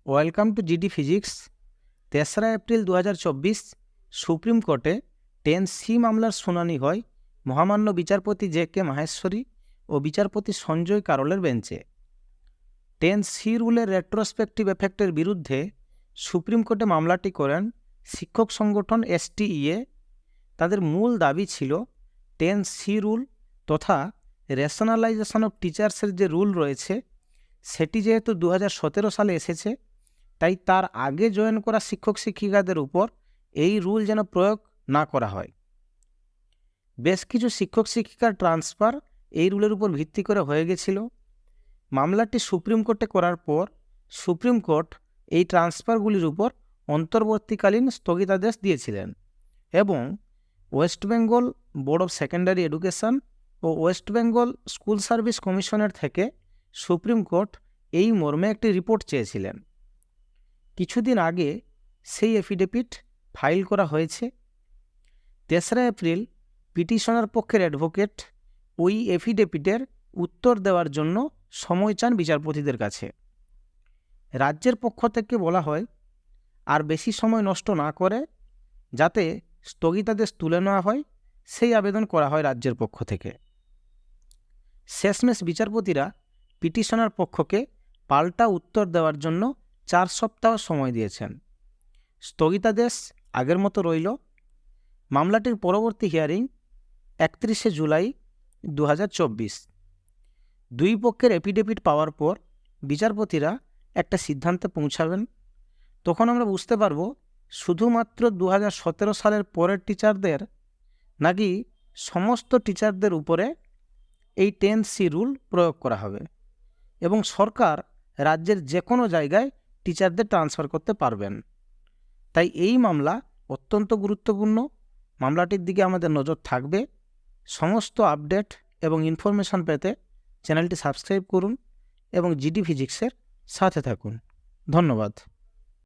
Welcome to GD physics. 3রা April 2024 supreme কোর্টে 10C মামলার শুনানি হয় মহামান্য বিচারপতি জে.কে. মাহেশ্বরী ও বিচারপতি সঞ্জয় কারোলের বেঞ্চে। 10C রুলের রেট্রোস্পেক্টিভ এফেক্টের বিরুদ্ধে সুপ্রিম কোর্টে মামলাটি করেন শিক্ষক সংগঠন STEA। তাদের মূল দাবি ছিল 10C রুল তথা রেশনালাইজেশন অফ টিচার্সের যে রুল রয়েছে সেটি যেহেতু 2017 সালে এসেছে, তাই তার আগে জয়েন করা শিক্ষক শিক্ষিকাদের উপর এই রুল যেন প্রয়োগ না করা হয়। বেশ কিছু শিক্ষক শিক্ষিকার ট্রান্সফার এই রুলের উপর ভিত্তি করে হয়ে গেছিল। মামলাটি সুপ্রিম কোর্টে করার পর সুপ্রিম কোর্ট এই ট্রান্সফারগুলির উপর অন্তর্বর্তীকালীন স্থগিতাদেশ দিয়েছিলেন এবং West Bengal board of secondary education ও ওয়েস্ট বেঙ্গল স্কুল সার্ভিস কমিশনের থেকে সুপ্রিম কোর্ট এই মর্মে একটি রিপোর্ট চেয়েছিলেন। কিছুদিন আগে সেই এফিডেভিট ফাইল করা হয়েছে। 3রা এপ্রিল পিটিশনার পক্ষের অ্যাডভোকেট ওই এফিডেভিটের উত্তর দেওয়ার জন্য সময় চান বিচারপতিদের কাছে। রাজ্যের পক্ষ থেকে বলা হয় আর বেশি সময় নষ্ট না করে যাতে স্থগিতাদেশ তুলে নেওয়া হয় সেই আবেদন করা হয় রাজ্যের পক্ষ থেকে। শেষমেশ বিচারপতিরা পিটিশনার পক্ষকে পাল্টা উত্তর দেওয়ার জন্য 4 সপ্তাহ সময় দিয়েছেন। স্থগিতাদেশ আগের মতো রইল। মামলাটির পরবর্তী হিয়ারিং 31শে জুলাই 2024। দুই পক্ষের এফিডেভিট পাওয়ার পর বিচারপতিরা একটা সিদ্ধান্তে পৌঁছাবেন। তখন আমরা বুঝতে পারব শুধুমাত্র 2017 সালের পরের টিচারদের নাকি সমস্ত টিচারদের উপরে এই 10C রুল প্রয়োগ করা হবে এবং সরকার রাজ্যের যে কোনো জায়গায় টিচারদের ট্রান্সফার করতে পারবেন। তাই এই মামলা অত্যন্ত গুরুত্বপূর্ণ। মামলাটির দিকে আমাদের নজর থাকবে। সমস্ত আপডেট এবং ইনফরমেশন পেতে চ্যানেলটি সাবস্ক্রাইব করুন এবং জিডি ফিজিক্সের সাথে থাকুন। ধন্যবাদ।